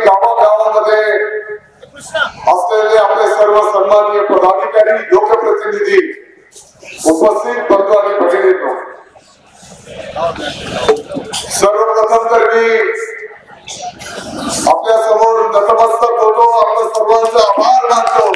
गावागावामध्ये असलेले आपले सर्व सन्माननीय पदाधिकारी, लोकप्रतिनिधी, उपस्थित बंधू आणि भगिनींनो, सर्वप्रथम तर मी आपल्या समोर नतमस्तक होतो, आपल्या सर्वांचा आभार मानतो।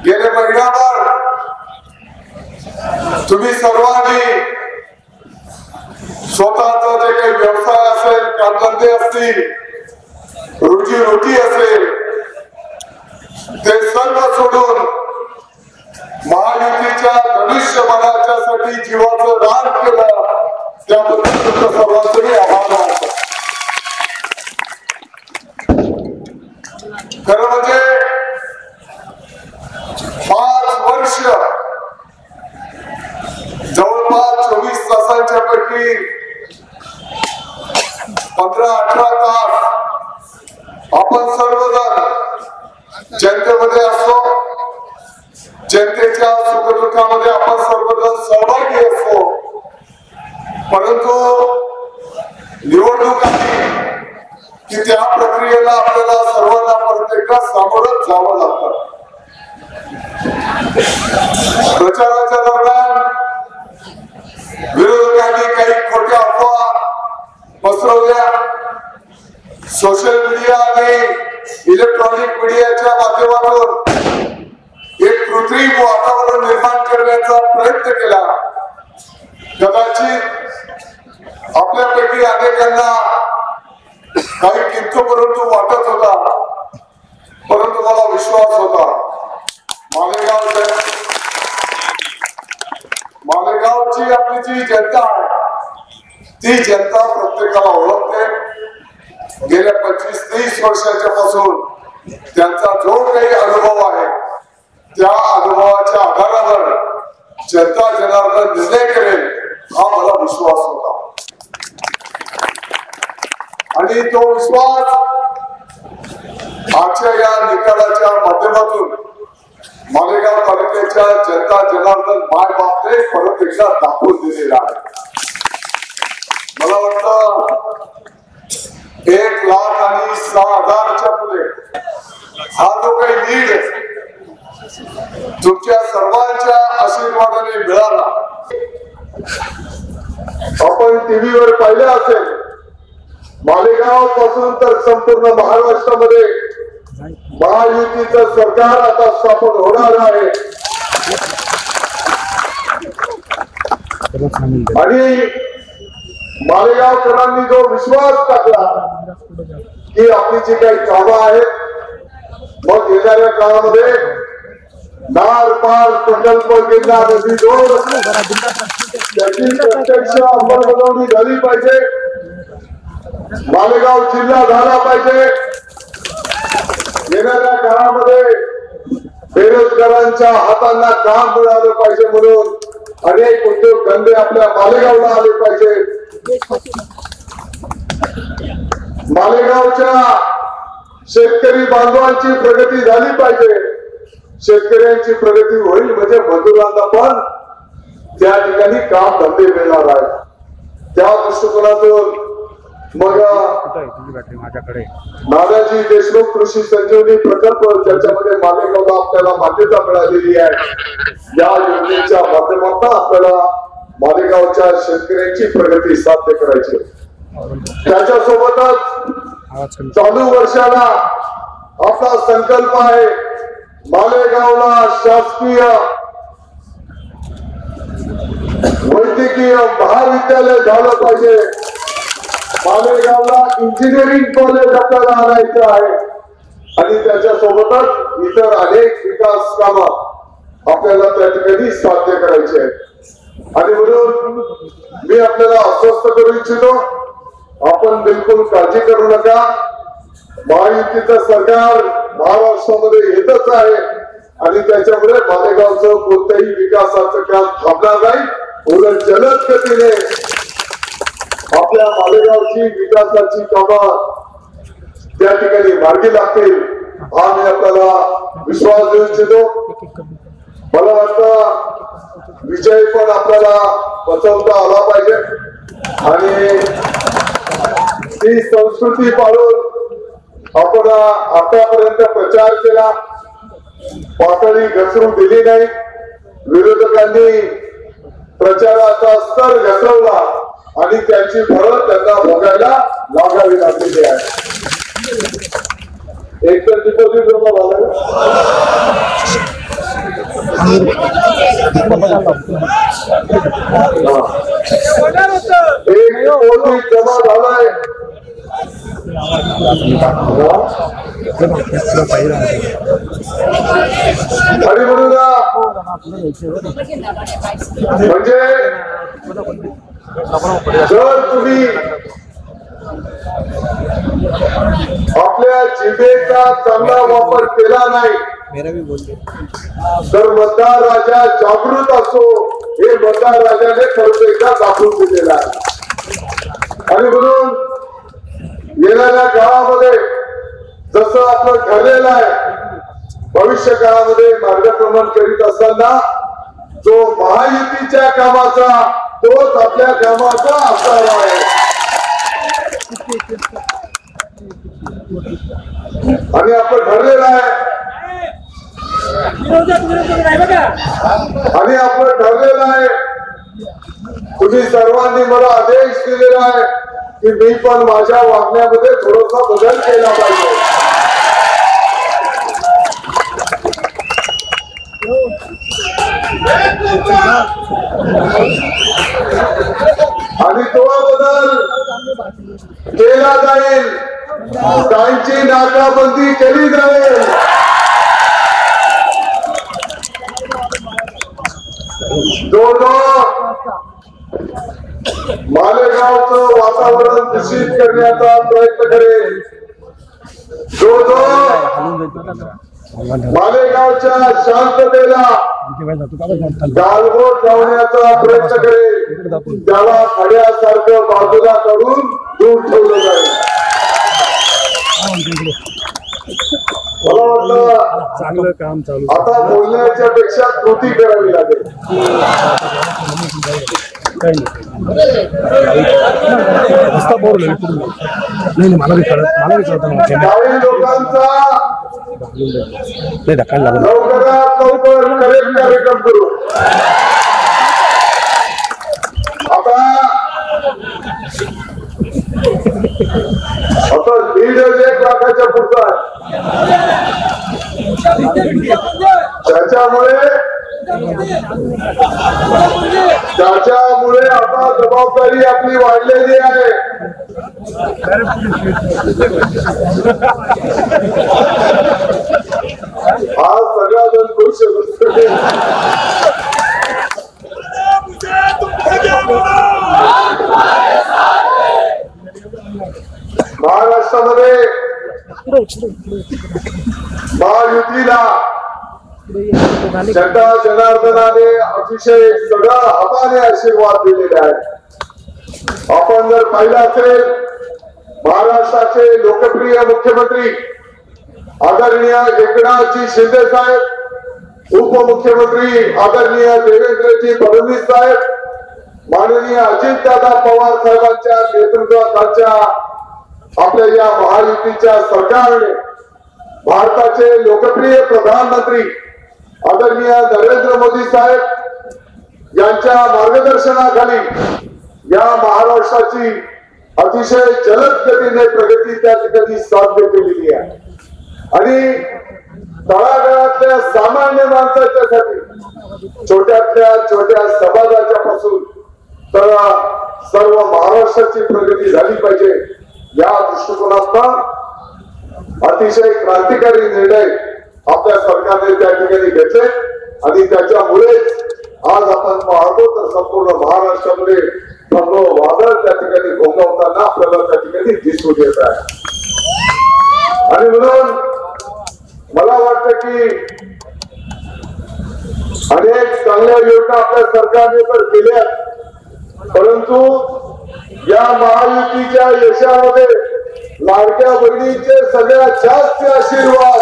गेले महिनाभर तुम्ही सर्वांनी स्वतःचा जे काही व्यवसाय असेल, कामधंदे असतील, रोजीरोटी असेल, ते सर्व सोडून महायुतीच्या धनुष्यबाणाच्यासाठी जीवाचं रान केलं, त्याबद्दल तुमचं सर्वांचे मी आभार मानतो। खरं म्हणजे 5 वर्ष जवळपास 24 तासांच्या पैकी 15-18 तास आपण सर्वजण जनतेमध्ये असतो, जनतेच्या सुखदुःखामध्ये आपण सर्वजण सहभागी असतो। परंतु निवडणूक आली की त्या प्रक्रियेला आपल्याला सर्वांना प्रत्येकाला सामोरं जावं लागतं। प्रचाराच्या दरम्यान विरोधकांनी काही खोट्या अफवा पसरवल्या, सोशल मीडिया आणि इलेक्ट्रॉनिक मीडियाच्या माध्यमातून एक कृत्रिम वातावरण निर्माण करण्याचा प्रयत्न केला। कदाचित आपल्यापैकी अनेकांना काही किंतु परंतु वाटत होता, परंतु मला विश्वास होता मालेगावची आपली जी जनता आहे, ती जनता प्रत्येकाला ओळखते। गेल्या 25-30 वर्षाच्या पासून त्यांचा जो काही अनुभव आहे, त्या अनुभवाच्या आधारावर जनता जनार्दन निर्णय करेल, हा मला विश्वास होता। आणि तो विश्वास आजच्या या निकालाच्या माध्यमातून मालेगाव तालुक्याच्या जनता जनार्दन माय बापने परत एकदा दाखवून दिलेला आहे। मला वाटतं 1,06,000च्या पुढे हा जो काही लीड तुमच्या सर्वांच्या आशीर्वादाने मिळाला। आपण टीव्हीवर पाहिलं असेल, मालेगाव पासून तर संपूर्ण महाराष्ट्रामध्ये महायुतीचं सरकार आता स्थापन होणार आहे। आणि मालेगावकरांनी जो विश्वास टाकला की आपली जी काही कामं आहेत, मग येणाऱ्या काळामध्ये नार पार प्रकल्प केंद्र नदी जोड त्याची प्रत्यक्ष अंमलबजावणी झाली पाहिजे। मालेगाव जिल्हा झाला पाहिजे। येणाऱ्या काळामध्ये बेरोजगारांच्या हातांना काम मिळालं पाहिजे, म्हणून अनेक उद्योगधंदे आपल्या मालेगावला आले पाहिजे। मालेगावच्या शेतकरी बांधवांची प्रगती झाली पाहिजे। शेतकऱ्यांची प्रगती होईल म्हणजे मजुरांना पण त्या ठिकाणी काम धंदे मिळणार आहे। त्या दृष्टिकोनातून मग नानाजी देशमुख कृषी संजीवनी प्रकल्प, ज्याच्यामध्ये मालेगावला आपल्याला मान्यता मिळालेली आहे, या योजनेच्या माध्यमातून आपल्याला मालेगावच्या शेतकऱ्यांची प्रगती साध्य करायची। त्याच्यासोबतच चालू वर्षाला आपला संकल्प आहे, मालेगावला शासकीय वैद्यकीय महाविद्यालय झालं पाहिजे। मालेगावला इंजिनिअरिंग कॉलेज आपल्याला आणायचं आहे आणि त्याच्यासोबतच इतर अनेक विकास कामं आपल्याला त्या ठिकाणी साध्य करायचे आहेत। आणि म्हणून मी आपल्याला आश्वस्त करू इच्छितो, आपण बिलकुल काळजी करू नका। महायुतीचं सरकार महाराष्ट्रामध्ये येतच आहे आणि त्याच्यामुळे मालेगावचं कोणत्याही विकासाचं काम थांबणार नाही, उलट जलद गतीने आपल्या मालेगावची विकासाची कामं त्या ठिकाणी मार्गी लागतील, हा मी आपल्याला विश्वास देऊ इच्छितो। मला वाटतं विजय पण आपल्याला बसवता आला पाहिजे आणि ती संस्कृती पाळून आपण आतापर्यंत प्रचार केला, पातळी घसरू दिली नाही. विरोधकांनी प्रचाराचा स्तर घसरवला आणि त्याची फरक त्यांना भोगायला लागावी लागलेली आहे. एक तर डिपॉझिट जमा झालं, एक डिपॉझिट जमा झालाय. आणि म्हणून म्हणजे जर तुम्ही आपल्या जिभेचा चांगला वापर केला नाही तर मतदार राजा जागृत असो हे मतदार राजाने खरंच एकदा दाखवून दिलेला आहे. आणि म्हणून येणाऱ्या काळामध्ये जसं आपलं ठरलेलं आहे, भविष्य काळामध्ये मार्गक्रमण करीत असताना जो महायुतीच्या कामाचा तोच आपल्या कामाचा असणार आहे. आणि आपण ठरलेलं आहे तुम्ही सर्वांनी मला आदेश दिलेला आहे की मी पण माझ्या वागण्यामध्ये थोडासा बदल केला पाहिजे. आणि तो बदल केला जाईल, त्यांची नाकाबंदी केली जाईल. जो मालेगावचं वातावरण दूषित करण्याचा प्रयत्न करेल, जो मालेगावच्या शांततेला गालबोट लावण्याचा प्रयत्न करेल, त्याला खड्यासारखं बाजूला काढून दूर ठेवलं जाईल. मला वाटतं चांगलं काम चालू आता बोलण्याच्या पेक्षा कृती करावी लागेल. नाही मला कळत काही लोकांचा लवकरात लवकर करेक्ट कार्यक्रम करू. आता दीड 1 लाखाच्या पुढचा त्याच्यामुळे आता जबाबदारी आपली वाढलेली आहे. हा सगळा जण खुश महाराष्ट्रामध्ये महायुतीला जनता जनार्दनाने अतिशय सगळा हाताने आशीर्वाद दिलेले आहेत. आपण जर पाहिलं असेल महाराष्ट्राचे लोकप्रिय मुख्यमंत्री आदरणीय एकनाथजी शिंदे साहेब, उपमुख्यमंत्री आदरणीय देवेंद्रजी फडणवीस साहेब, माननीय अजितदादा पवार साहेबांच्या नेतृत्वाखालच्या आपल्या या महायुतीच्या सरकारने भारताचे लोकप्रिय प्रधानमंत्री आदरणीय नरेंद्र मोदी साहेब यांच्या मार्गदर्शनाखाली या महाराष्ट्राची अतिशय जलद गतीने प्रगती त्या ठिकाणी साध्य केलेली आहे. आणि तळागाळातल्या सामान्य माणसाच्यासाठी छोट्यातल्या छोट्या समाजाच्या पासून तर सर्व महाराष्ट्राची प्रगती झाली पाहिजे या दृष्टिकोनातून अतिशय क्रांतिकारी निर्णय आपल्या सरकारने त्या ठिकाणी घेतले. आणि त्याच्यामुळेच आज आपण पाहतो तर संपूर्ण महाराष्ट्रामध्ये वादळ त्या ठिकाणी घोंघवताना आपल्याला त्या ठिकाणी दिसून येत आहे. आणि म्हणून मला वाटतं की अनेक चांगल्या योजना आपल्या सरकारने तर केल्या, परंतु या महायुतीच्या यशामध्ये लाडक्या बहिणींचे सगळ्यात जास्त आशीर्वाद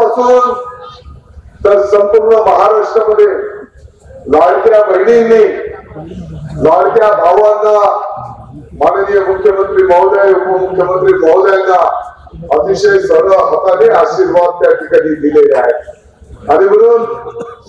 पासून तर संपूर्ण महाराष्ट्रामध्ये लाडक्या बहिणींनी लाडक्या भावांना माननीय मुख्यमंत्री महोदय उपमुख्यमंत्री महोदयांना अतिशय सरळ हाताने आशीर्वाद त्या ठिकाणी दिलेले आहेत आणि म्हणून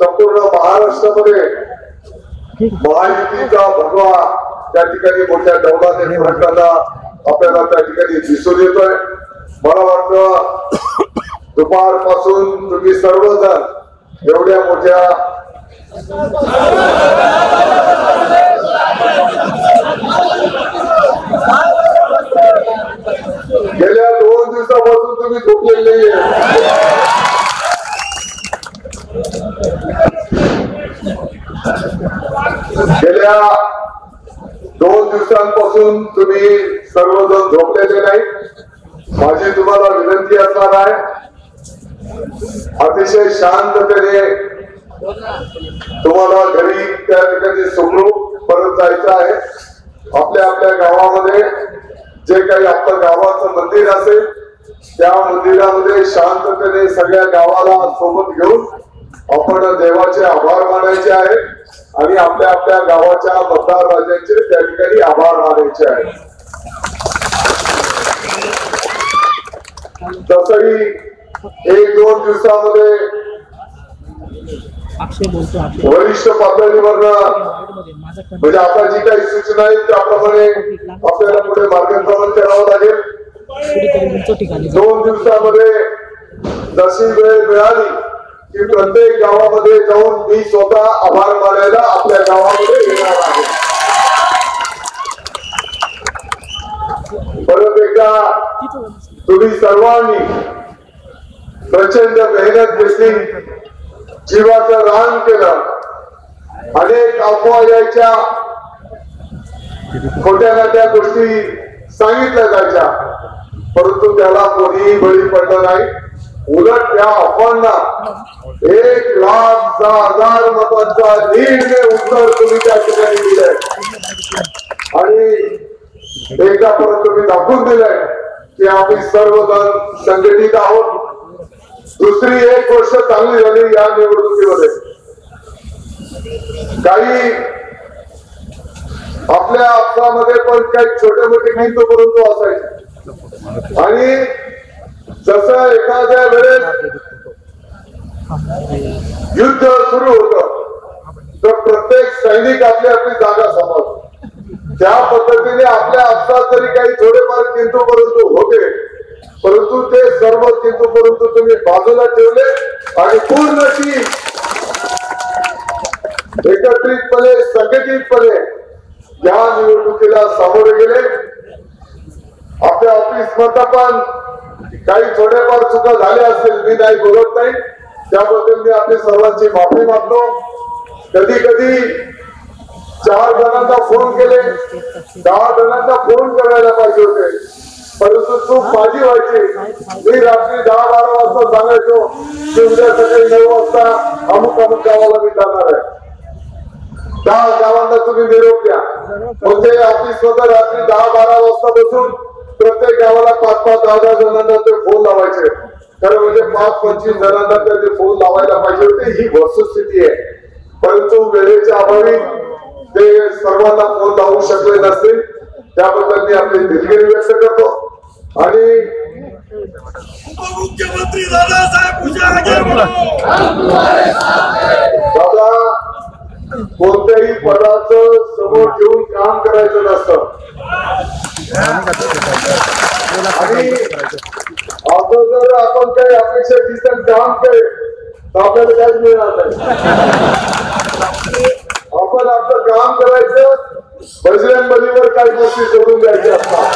संपूर्ण महाराष्ट्रामध्ये महायुतीचा भगवा त्या ठिकाणी मोठ्या डौलाने फडकताना आपल्याला त्या ठिकाणी दिसून येतोय. मला वाटतं दुपारपासून तुम्ही सर्वजण एवढ्या मोठ्या गेल्या 2 दिवसापासून तुम्ही झोपलेले नाहीये. गेल्या 2 दिवसांपासून तुम्ही सर्वजण झोपलेले नाही. माझी तुम्हाला विनंती असणार आहे अतिशय शांततेने तुम्हाला घरी त्या ठिकाणी सुखरूप परत जायचं आहे. आपल्या आपल्या गावामध्ये जे काही आपलं गावाचं मंदिर असेल त्या मंदिरामध्ये शांततेने सगळ्या गावाला सोबत घेऊन आपण देवाचे आभार मानायचे आहेत आणि आपल्या आपल्या गावाच्या मतदार राजांचे त्या ठिकाणी आभार मानायचे आहेत. तसंही 1-2 दिवसामध्ये वरिष्ठ पातळीवर म्हणजे आता जी काही सूचना आहेत त्याप्रमाणे आपल्याला पुढे मार्गक्रमण करावं लागेल. 2 दिवसामध्ये जशी वेळ मिळाली की प्रत्येक गावामध्ये जाऊन मी स्वतः आभार मानायला आपल्या गावामध्ये येणार आहे. परत एकदा तुम्ही सर्वांनी प्रचंड मेहनत घेतली, जीवाचं रान केलं. अनेक अफवा यायच्या, खोट्या नाट्या गोष्टी सांगितल्या जायच्या, परंतु त्याला कोणीही बळी पडलं नाही. उलट त्या अफवांना 1,10,000 मतांचा लीडने उत्तर तुम्ही त्या ठिकाणी दिलंय आणि एकदा परत तुम्ही दाखवून दिलंय की आम्ही सर्वजण संघटित आहोत. दुसरी एक गोष्ट चांगली झाली या निवडणुकीमध्ये, काही आपल्या आपसामध्ये पण काही छोटे मोठे किंतु परंतु असायचे आणि जसं एखाद्या वेळेस युद्ध सुरू होतं तर प्रत्येक सैनिक आपली आपली जागा सांभाळतो. त्या पद्धतीने आपल्या आपसात जरी काही थोडेफार किंतु परंतु होते, परंतु ते सर्व किंतु परंतु तुम्ही बाजूला ठेवले आणि पूर्णशी एकत्रितपणे संघटितपणे या निवडणुकीला सामोरे गेले. आपल्या ऑफिस मध्ये पण काही थोडेफार चुका झाल्या असतील, मी नाही बोलत नाही, त्याबद्दल मी आपली सर्वांची माफी मागतो. कधी कधी 4 जणांना फोन केले, 10 जणांना फोन करायला पाहिजे होते, परंतु चूक माझी व्हायची. मी रात्री 10-12 वाजता सांगायचो की उद्या सकाळी 9 वाजता अमुक अमुक गावाला मी जाणार आहे. 10 गावांना तुम्ही निरोप द्या. मग ते ऑफिस मध्ये रात्री 10-12 वाजता बसून प्रत्येक गावाला 5-10 जणांना ते फोन लावायचे. खरं म्हणजे 5-25 जणांना ते फोन लावायला पाहिजे होते, ही वस्तुस्थिती आहे. परंतु वेळेच्या अभावी ते सर्वांना फोन लावू शकले नसतील, त्याबद्दल मी आपली दिलगिरी व्यक्त करतो. आणि उपमुख्यमंत्री दादासाहेब दादा कोणत्याही पदाचं समोर ठेवून काम करायचं नसतं आणि असं जर आपण काही अपेक्षा दिसत काम केले तर आपल्याला काहीच मिळणार नाही. आपण आपलं काम करायचं, बजरंगबलीवर काही गोष्टी सोडून द्यायच्या असतात.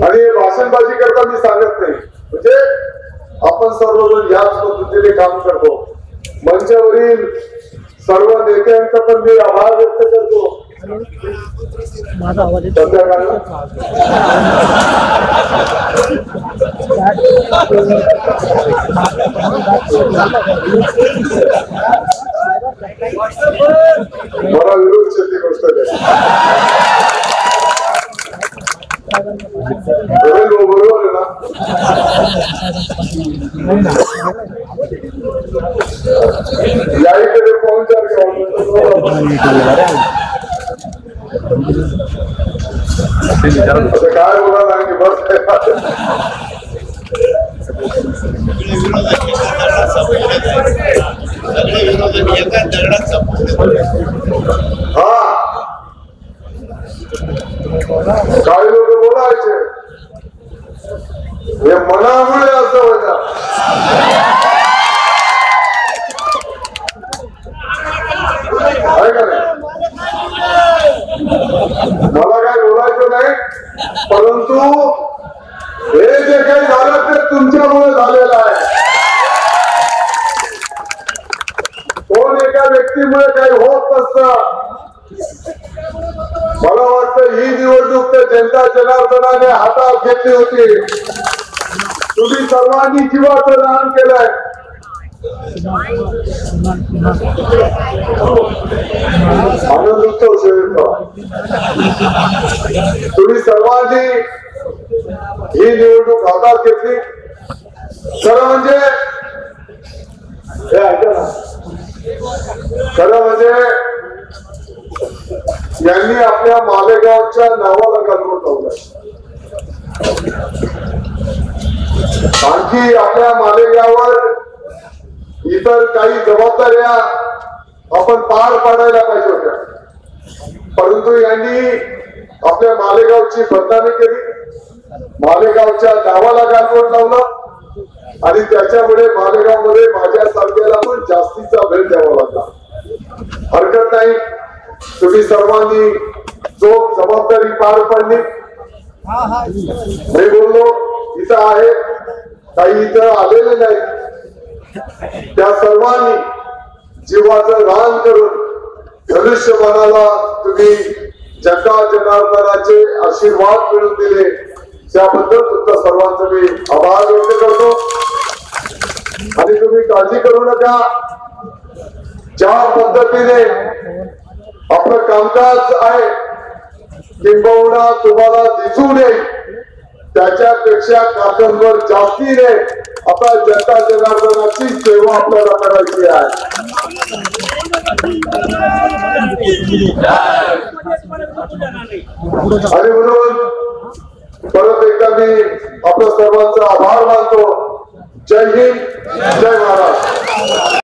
आणि भाषणबाजी करता मी सांगत नाही, म्हणजे आपण सर्वजण याच पद्धतीने काम करतो. मंचावरील सर्व नेत्यांचा पण मी आभार व्यक्त करतो. माझा आवाज मला विरोध शेती गोष्ट याईकडे पाहुणचार घ्यावा काय बोलायला आणि बस हा काही लोक बोलायचे हे मनामुळे असं होतं आहे का नाही मला काय बोलायचं नाही परंतु हे जे काही झालं ते तुमच्यामुळे झालेलं आहे कोण एका व्यक्तीमुळे काही होत नसतं मला वाटतं ही निवडणूक तर जनता जनार्दनाने हातात घेतली होती तुम्ही सर्वांनी जीवाचं दान केलंय आनंद उत्सव शेवटचा तुम्ही सर्वांनी ही निवडणूक हातात घेतली खरं म्हणजे हे ऐका ना खरं म्हणजे यांनी आपल्या मालेगावच्या नावाला गाजवून ठेवलंय आणखी आपल्या मालेगाववर इतर काही जबाबदाऱ्या आपण पार पाडायला पाहिजे होत्या परंतु यांनी आपल्या मालेगावची बदनामी केली मालेगावच्या नावाला गाजवून लावलं आणि त्याच्यामुळे मालेगावमध्ये माझ्या सारख्याला पण जास्तीचा भेट द्यावा लागला हरकत नाही तुम्ही सर्वांनी जो जबाबदारी पार पाडली मी बोललो इथं आहे काही इथं आलेले नाही त्या सर्वांनी जीवाचं रान करून धनुष्यबाणाला तुम्ही जनता जनार्दनाचे आशीर्वाद मिळवून दिले त्याबद्दल तुमचा सर्वांचा मी आभार व्यक्त करतो आणि तुम्ही काळजी करू नका ज्या पद्धतीने आपलं कामकाज आहे किंबहुना तुम्हाला दिसून येईल त्याच्यापेक्षा काकणवर जास्तीने आता जनता जनार्दनाची सेवा आपल्याला करायची आहे आणि म्हणून परत एकदा मी आपल्या सर्वांचा आभार मानतो जय हिंद जय महाराष्ट्र